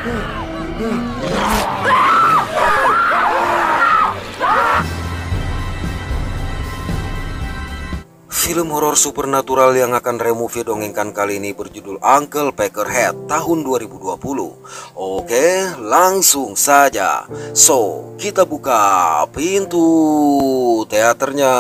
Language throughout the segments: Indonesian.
Film horor supernatural yang akan Removie dongengkan kali ini berjudul Uncle Peckerhead tahun 2020. Oke, langsung saja. So, kita buka pintu teaternya.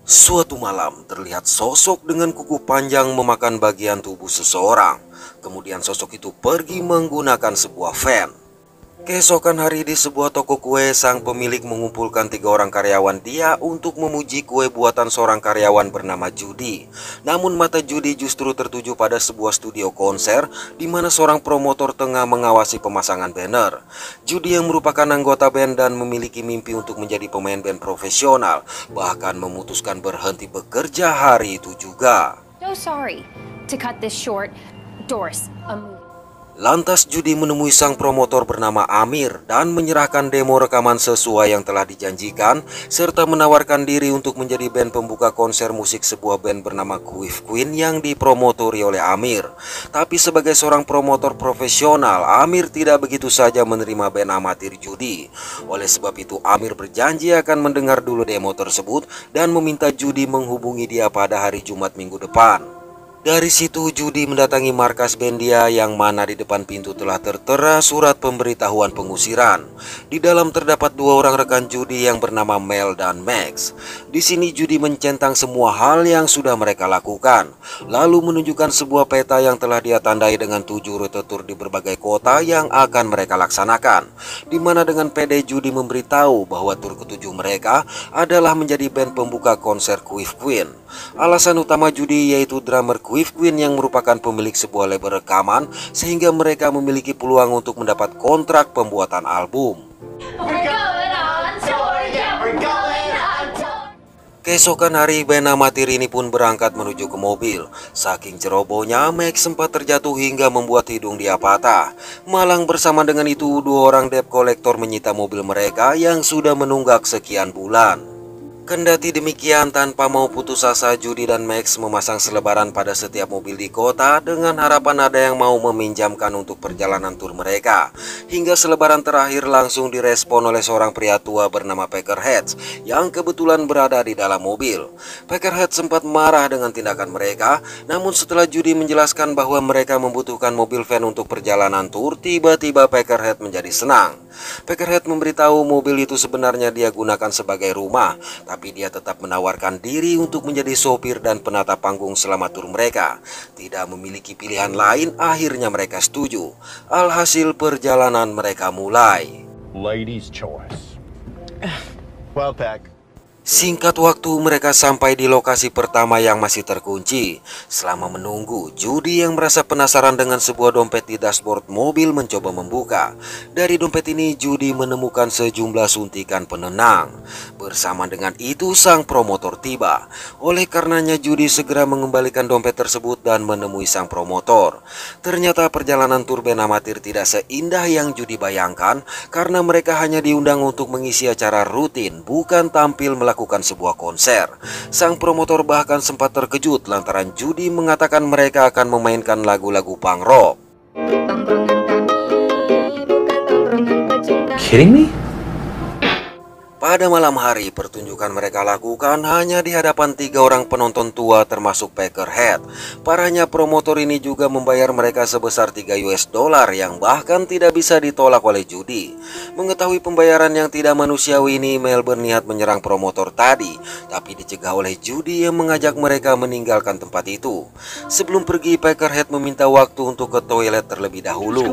Suatu malam terlihat sosok dengan kuku panjang memakan bagian tubuh seseorang. Kemudian sosok itu pergi menggunakan sebuah van. Keesokan hari di sebuah toko kue, sang pemilik mengumpulkan 3 orang karyawan dia untuk memuji kue buatan seorang karyawan bernama Judy. Namun mata Judy justru tertuju pada sebuah studio konser di mana seorang promotor tengah mengawasi pemasangan banner. Judy yang merupakan anggota band dan memiliki mimpi untuk menjadi pemain band profesional, bahkan memutuskan berhenti bekerja hari itu juga. So sorry to cut this short, Doris. Lantas Judy menemui sang promotor bernama Amir dan menyerahkan demo rekaman sesuai yang telah dijanjikan, serta menawarkan diri untuk menjadi band pembuka konser musik sebuah band bernama Quiff Queen yang dipromotori oleh Amir. Tapi sebagai seorang promotor profesional, Amir tidak begitu saja menerima band amatir Judy. Oleh sebab itu Amir berjanji akan mendengar dulu demo tersebut dan meminta Judy menghubungi dia pada hari Jumat minggu depan. Dari situ Judy mendatangi markas band dia, yang mana di depan pintu telah tertera surat pemberitahuan pengusiran. Di dalam terdapat 2 orang rekan Judy yang bernama Mel dan Max. Di sini Judy mencentang semua hal yang sudah mereka lakukan, lalu menunjukkan sebuah peta yang telah dia tandai dengan 7 rute tur di berbagai kota yang akan mereka laksanakan. Di mana dengan pede Judy memberitahu bahwa tur ke-7 mereka adalah menjadi band pembuka konser Quiff Queen. Alasan utama Judy yaitu drummer Quiff Queen yang merupakan pemilik sebuah label rekaman, sehingga mereka memiliki peluang untuk mendapat kontrak pembuatan album. Keesokan hari band amatir ini pun berangkat menuju ke mobil. Saking cerobohnya, Max sempat terjatuh hingga membuat hidung dia patah. Malang bersama dengan itu 2 orang debt collector menyita mobil mereka yang sudah menunggak sekian bulan. Kendati demikian, tanpa mau putus asa, Judy dan Max memasang selebaran pada setiap mobil di kota dengan harapan ada yang mau meminjamkan untuk perjalanan tur mereka. Hingga selebaran terakhir langsung direspon oleh seorang pria tua bernama Peckerhead yang kebetulan berada di dalam mobil. Peckerhead sempat marah dengan tindakan mereka, namun setelah Judy menjelaskan bahwa mereka membutuhkan mobil van untuk perjalanan tur, tiba-tiba Peckerhead menjadi senang. Peckerhead memberitahu mobil itu sebenarnya dia gunakan sebagai rumah, tapi dia tetap menawarkan diri untuk menjadi sopir dan penata panggung selama tur mereka. Tidak memiliki pilihan lain, akhirnya mereka setuju. Alhasil perjalanan mereka mulai. Ladies' choice. Well, Peck. Singkat waktu mereka sampai di lokasi pertama yang masih terkunci. Selama menunggu, Judy yang merasa penasaran dengan sebuah dompet di dashboard mobil mencoba membuka. Dari dompet ini Judy menemukan sejumlah suntikan penenang. Bersama dengan itu sang promotor tiba. Oleh karenanya Judy segera mengembalikan dompet tersebut dan menemui sang promotor. Ternyata perjalanan tur band amatir tidak seindah yang Judy bayangkan, karena mereka hanya diundang untuk mengisi acara rutin, bukan tampil melakukan sebuah konser. Sang promotor bahkan sempat terkejut lantaran Judy mengatakan mereka akan memainkan lagu-lagu punk rock. Kidding me? Pada malam hari, pertunjukan mereka lakukan hanya di hadapan 3 orang penonton tua termasuk Peckerhead. Parahnya promotor ini juga membayar mereka sebesar $3 yang bahkan tidak bisa ditolak oleh Judy. Mengetahui pembayaran yang tidak manusiawi ini, Mel berniat menyerang promotor tadi, tapi dicegah oleh Judy yang mengajak mereka meninggalkan tempat itu. Sebelum pergi, Peckerhead meminta waktu untuk ke toilet terlebih dahulu.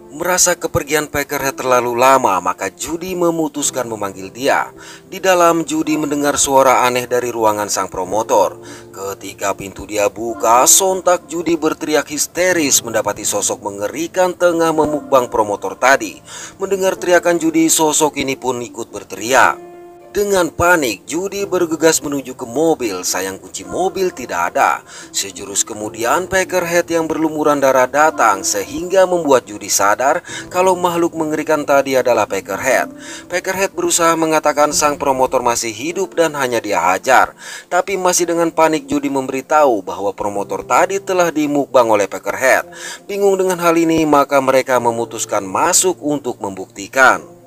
Merasa kepergian Peckerhead terlalu lama, maka Judy memutuskan memanggil dia. Di dalam, Judy mendengar suara aneh dari ruangan sang promotor. Ketika pintu dia buka, sontak Judy berteriak histeris mendapati sosok mengerikan tengah memukbang promotor tadi. Mendengar teriakan Judy, sosok ini pun ikut berteriak. Dengan panik, Judy bergegas menuju ke mobil. Sayang kunci mobil tidak ada. Sejurus kemudian, Peckerhead yang berlumuran darah datang sehingga membuat Judy sadar kalau makhluk mengerikan tadi adalah Peckerhead. Peckerhead berusaha mengatakan sang promotor masih hidup dan hanya dia hajar. Tapi masih dengan panik, Judy memberitahu bahwa promotor tadi telah dimukbang oleh Peckerhead. Bingung dengan hal ini, maka mereka memutuskan masuk untuk membuktikan.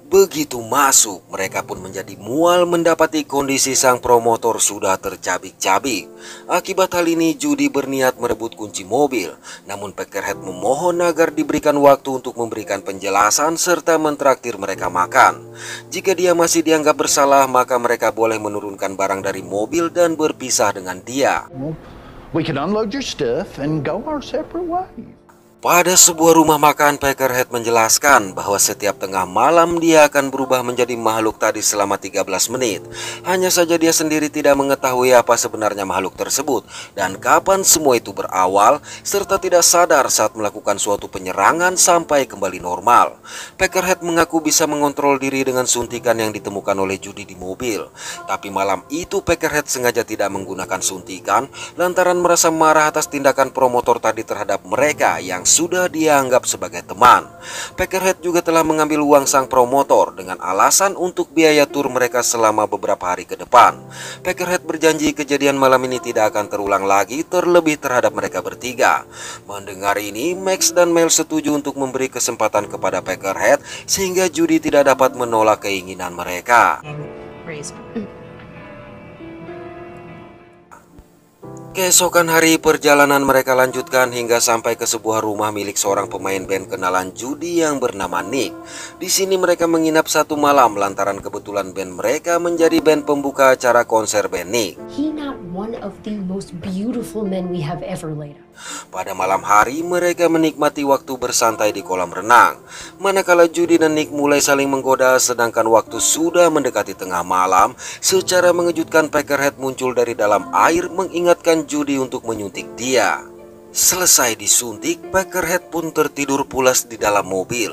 Begitu masuk, mereka pun menjadi mual mendapati kondisi sang promotor sudah tercabik-cabik. Akibat hal ini, Judy berniat merebut kunci mobil. Namun Peckerhead memohon agar diberikan waktu untuk memberikan penjelasan serta mentraktir mereka makan. Jika dia masih dianggap bersalah, maka mereka boleh menurunkan barang dari mobil dan berpisah dengan dia. We can unload your stuff and go our separate ways. Pada sebuah rumah makan, Peckerhead menjelaskan bahwa setiap tengah malam dia akan berubah menjadi makhluk tadi selama 13 menit. Hanya saja dia sendiri tidak mengetahui apa sebenarnya makhluk tersebut dan kapan semua itu berawal, serta tidak sadar saat melakukan suatu penyerangan sampai kembali normal. Peckerhead mengaku bisa mengontrol diri dengan suntikan yang ditemukan oleh Judy di mobil. Tapi malam itu Peckerhead sengaja tidak menggunakan suntikan lantaran merasa marah atas tindakan promotor tadi terhadap mereka yang sudah dianggap sebagai teman. Peckerhead juga telah mengambil uang sang promotor dengan alasan untuk biaya tur mereka selama beberapa hari ke depan. Peckerhead berjanji kejadian malam ini tidak akan terulang lagi, terlebih terhadap mereka bertiga. Mendengar ini, Max dan Mel setuju untuk memberi kesempatan kepada Peckerhead sehingga Judy tidak dapat menolak keinginan mereka. Keesokan hari, perjalanan mereka lanjutkan hingga sampai ke sebuah rumah milik seorang pemain band kenalan Judy yang bernama Nick. Di sini mereka menginap satu malam lantaran kebetulan band mereka menjadi band pembuka acara konser band Nick. He not one of the most beautiful men we have ever laid out. Pada malam hari, mereka menikmati waktu bersantai di kolam renang. Manakala Judy dan Nick mulai saling menggoda, sedangkan waktu sudah mendekati tengah malam, secara mengejutkan Peckerhead muncul dari dalam air mengingatkan Judy untuk menyuntik dia. Selesai disuntik, Peckerhead pun tertidur pulas di dalam mobil.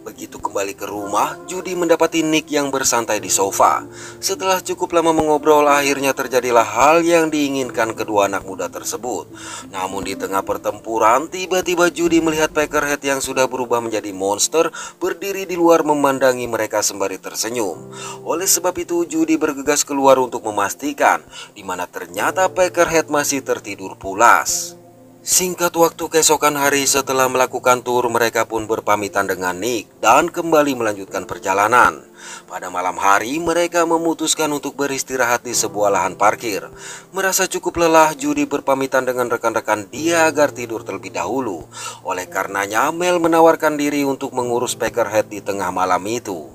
Begitu kembali ke rumah, Judy mendapati Nick yang bersantai di sofa. Setelah cukup lama mengobrol, akhirnya terjadilah hal yang diinginkan kedua anak muda tersebut. Namun di tengah pertempuran, tiba-tiba Judy melihat Peckerhead yang sudah berubah menjadi monster berdiri di luar memandangi mereka sembari tersenyum. Oleh sebab itu, Judy bergegas keluar untuk memastikan di mana ternyata Peckerhead masih tertidur pulas. Singkat waktu keesokan hari setelah melakukan tur, mereka pun berpamitan dengan Nick dan kembali melanjutkan perjalanan. Pada malam hari, mereka memutuskan untuk beristirahat di sebuah lahan parkir. Merasa cukup lelah, Judy berpamitan dengan rekan-rekan dia agar tidur terlebih dahulu. Oleh karenanya, Mel menawarkan diri untuk mengurus Peckerhead di tengah malam itu.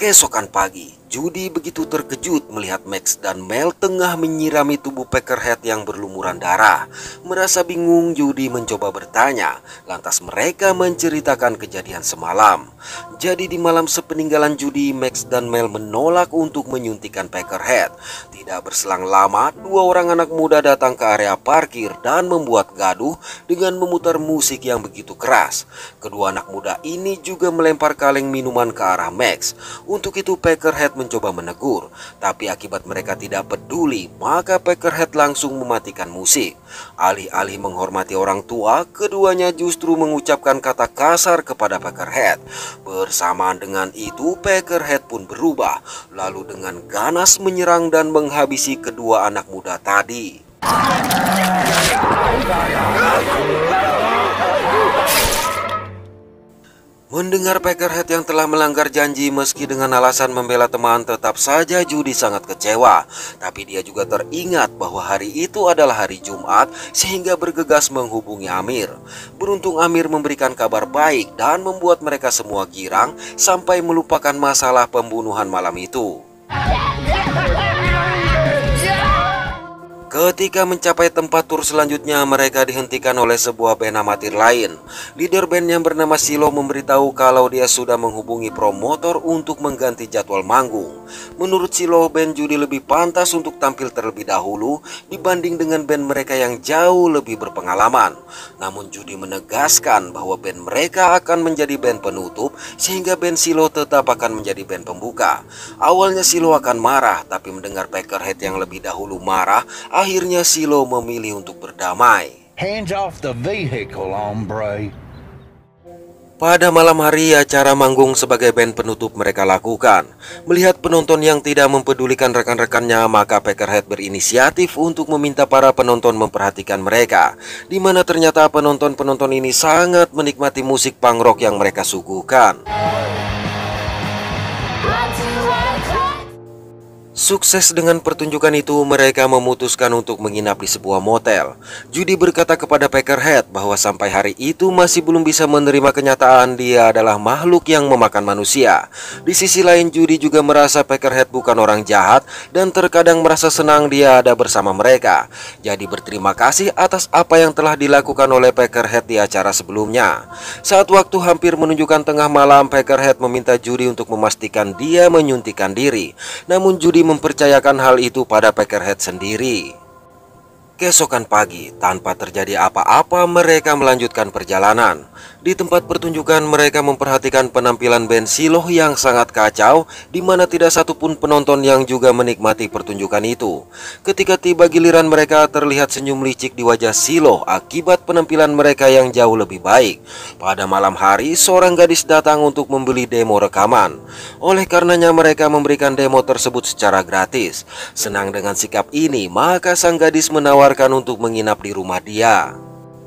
Keesokan pagi, Judy begitu terkejut melihat Max dan Mel tengah menyirami tubuh Peckerhead yang berlumuran darah. Merasa bingung, Judy mencoba bertanya, lantas mereka menceritakan kejadian semalam. Jadi di malam sepeninggalan Judy, Max dan Mel menolak untuk menyuntikkan Peckerhead. Tidak berselang lama, dua orang anak muda datang ke area parkir dan membuat gaduh dengan memutar musik yang begitu keras. Kedua anak muda ini juga melempar kaleng minuman ke arah Max. Untuk itu Peckerhead mencoba menegur, tapi akibat mereka tidak peduli, maka Peckerhead langsung mematikan musik. Alih-alih menghormati orang tua, keduanya justru mengucapkan kata kasar kepada Peckerhead. Bersamaan dengan itu, Peckerhead pun berubah, lalu dengan ganas menyerang dan menghabisi kedua anak muda tadi. Mendengar Peckerhead yang telah melanggar janji meski dengan alasan membela teman, tetap saja Judy sangat kecewa. Tapi dia juga teringat bahwa hari itu adalah hari Jumat sehingga bergegas menghubungi Amir. Beruntung Amir memberikan kabar baik dan membuat mereka semua girang sampai melupakan masalah pembunuhan malam itu. Ketika mencapai tempat tur selanjutnya, mereka dihentikan oleh sebuah band amatir lain. Leader band yang bernama Silo memberitahu kalau dia sudah menghubungi promotor untuk mengganti jadwal manggung. Menurut Silo, band Judy lebih pantas untuk tampil terlebih dahulu dibanding dengan band mereka yang jauh lebih berpengalaman. Namun Judy menegaskan bahwa band mereka akan menjadi band penutup, sehingga band Silo tetap akan menjadi band pembuka. Awalnya Silo akan marah, tapi mendengar Peckerhead yang lebih dahulu marah, akhirnya Silo memilih untuk berdamai. Hands off the vehicle, hombre. Pada malam hari, acara manggung sebagai band penutup mereka lakukan. Melihat penonton yang tidak mempedulikan rekan-rekannya, maka Peckerhead berinisiatif untuk meminta para penonton memperhatikan mereka, di mana ternyata penonton-penonton ini sangat menikmati musik punk rock yang mereka suguhkan. Sukses dengan pertunjukan itu, mereka memutuskan untuk menginap di sebuah motel. Judy berkata kepada Peckerhead bahwa sampai hari itu masih belum bisa menerima kenyataan dia adalah makhluk yang memakan manusia. Di sisi lain, Judy juga merasa Peckerhead bukan orang jahat dan terkadang merasa senang dia ada bersama mereka. Jadi berterima kasih atas apa yang telah dilakukan oleh Peckerhead di acara sebelumnya. Saat waktu hampir menunjukkan tengah malam, Peckerhead meminta Judy untuk memastikan dia menyuntikkan diri. Namun Judy mempercayakan hal itu pada Peckerhead sendiri. Keesokan pagi, tanpa terjadi apa-apa, mereka melanjutkan perjalanan. Di tempat pertunjukan, mereka memperhatikan penampilan band Silo yang sangat kacau, di mana tidak satupun penonton yang juga menikmati pertunjukan itu. Ketika tiba giliran mereka, terlihat senyum licik di wajah Silo akibat penampilan mereka yang jauh lebih baik. Pada malam hari, seorang gadis datang untuk membeli demo rekaman. Oleh karenanya mereka memberikan demo tersebut secara gratis. Senang dengan sikap ini, maka sang gadis menawarkan untuk menginap di rumah dia.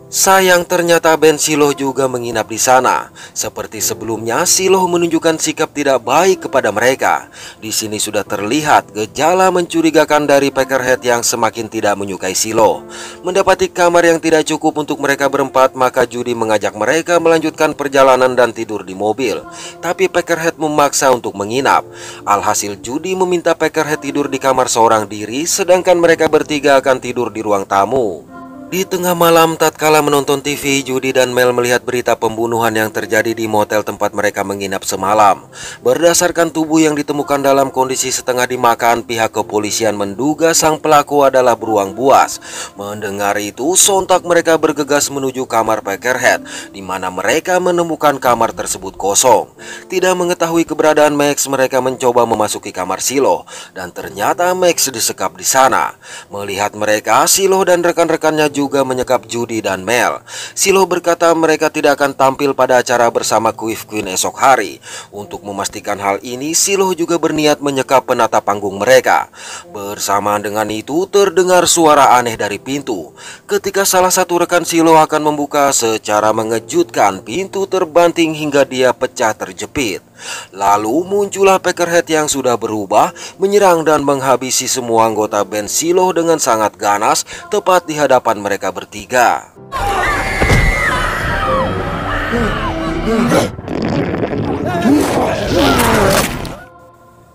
Sayang, ternyata band Silo juga menginap di sana. Seperti sebelumnya, Silo menunjukkan sikap tidak baik kepada mereka. Di sini sudah terlihat gejala mencurigakan dari Peckerhead yang semakin tidak menyukai Silo. Mendapati kamar yang tidak cukup untuk mereka berempat, maka Judy mengajak mereka melanjutkan perjalanan dan tidur di mobil. Tapi Peckerhead memaksa untuk menginap. Alhasil Judy meminta Peckerhead tidur di kamar seorang diri, sedangkan mereka bertiga akan tidur di ruang tamu. Di tengah malam, tatkala menonton TV, Judy dan Mel melihat berita pembunuhan yang terjadi di motel tempat mereka menginap semalam. Berdasarkan tubuh yang ditemukan dalam kondisi setengah dimakan, pihak kepolisian menduga sang pelaku adalah beruang buas. Mendengar itu, sontak mereka bergegas menuju kamar Peckerhead, di mana mereka menemukan kamar tersebut kosong. Tidak mengetahui keberadaan Max, mereka mencoba memasuki kamar Silo, dan ternyata Max disekap di sana. Melihat mereka, Silo dan rekan-rekannya juga menyekap Judy dan Mel. Silo berkata mereka tidak akan tampil pada acara bersama Quiff Queen esok hari. Untuk memastikan hal ini, Silo juga berniat menyekap penata panggung mereka. Bersamaan dengan itu, terdengar suara aneh dari pintu. Ketika salah satu rekan Silo akan membuka, secara mengejutkan pintu terbanting hingga dia pecah terjepit. Lalu muncullah Peckerhead yang sudah berubah, menyerang dan menghabisi semua anggota band Silo dengan sangat ganas tepat di hadapan mereka bertiga.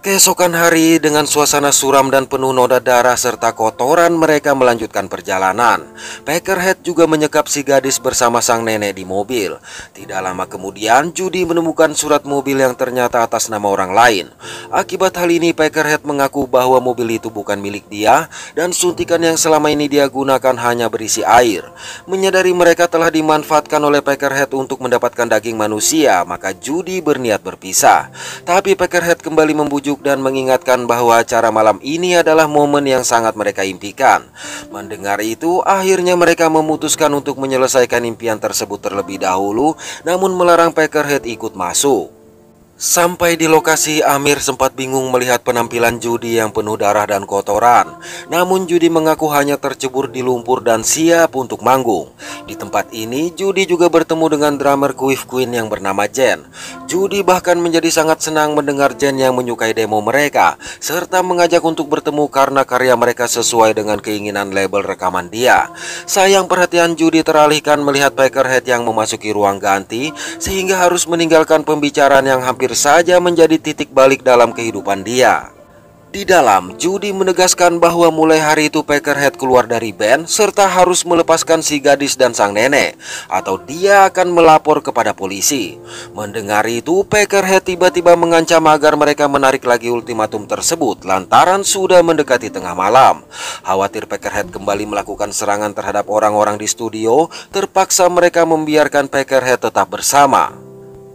Keesokan hari, dengan suasana suram dan penuh noda darah serta kotoran, mereka melanjutkan perjalanan. Peckerhead juga menyekap si gadis bersama sang nenek di mobil. Tidak lama kemudian, Judy menemukan surat mobil yang ternyata atas nama orang lain. Akibat hal ini, Peckerhead mengaku bahwa mobil itu bukan milik dia dan suntikan yang selama ini dia gunakan hanya berisi air. Menyadari mereka telah dimanfaatkan oleh Peckerhead untuk mendapatkan daging manusia, maka Judy berniat berpisah. Tapi Peckerhead kembali membujuk dan mengingatkan bahwa acara malam ini adalah momen yang sangat mereka impikan. Mendengar itu, akhirnya mereka memutuskan untuk menyelesaikan impian tersebut terlebih dahulu, namun melarang Peckerhead ikut masuk. Sampai di lokasi, Amir sempat bingung melihat penampilan Judy yang penuh darah dan kotoran. Namun Judy mengaku hanya tercebur di lumpur dan siap untuk manggung. Di tempat ini, Judy juga bertemu dengan drummer Quiff Queen yang bernama Jen. Judy bahkan menjadi sangat senang mendengar Jen yang menyukai demo mereka, serta mengajak untuk bertemu karena karya mereka sesuai dengan keinginan label rekaman dia. Sayang, perhatian Judy teralihkan melihat Peckerhead yang memasuki ruang ganti, sehingga harus meninggalkan pembicaraan yang hampir saja menjadi titik balik dalam kehidupan dia. Di dalam, Judy menegaskan bahwa mulai hari itu Peckerhead keluar dari band serta harus melepaskan si gadis dan sang nenek, atau dia akan melapor kepada polisi. Mendengar itu, Peckerhead tiba-tiba mengancam agar mereka menarik lagi ultimatum tersebut lantaran sudah mendekati tengah malam. Khawatir Peckerhead kembali melakukan serangan terhadap orang-orang di studio, terpaksa mereka membiarkan Peckerhead tetap bersama.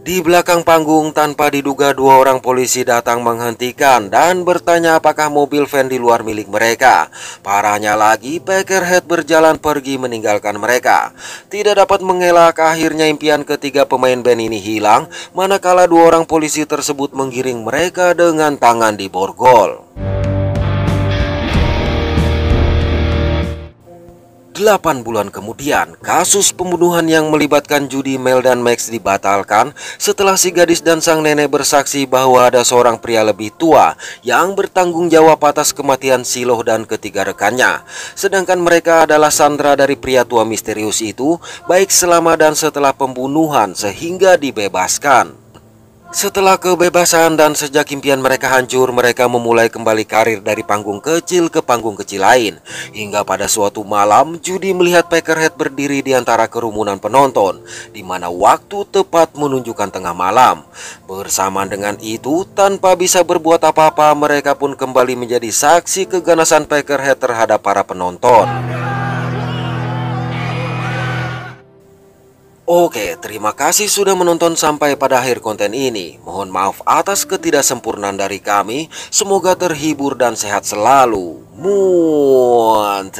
Di belakang panggung, tanpa diduga dua orang polisi datang menghentikan dan bertanya apakah mobil van di luar milik mereka. Parahnya lagi, Peckerhead berjalan pergi meninggalkan mereka. Tidak dapat mengelak, akhirnya impian ketiga pemain band ini hilang, manakala dua orang polisi tersebut menggiring mereka dengan tangan di borgol. 8 bulan kemudian, kasus pembunuhan yang melibatkan Judy, Mel, dan Max dibatalkan setelah si gadis dan sang nenek bersaksi bahwa ada seorang pria lebih tua yang bertanggung jawab atas kematian Shiloh dan ketiga rekannya. Sedangkan mereka adalah sandera dari pria tua misterius itu, baik selama dan setelah pembunuhan, sehingga dibebaskan. Setelah kebebasan dan sejak impian mereka hancur, mereka memulai kembali karir dari panggung kecil ke panggung kecil lain. Hingga pada suatu malam, Judy melihat Peckerhead berdiri di antara kerumunan penonton, di mana waktu tepat menunjukkan tengah malam. Bersamaan dengan itu, tanpa bisa berbuat apa-apa, mereka pun kembali menjadi saksi keganasan Peckerhead terhadap para penonton. Oke, terima kasih sudah menonton sampai pada akhir konten ini. Mohon maaf atas ketidaksempurnaan dari kami. Semoga terhibur dan sehat selalu. Mantap.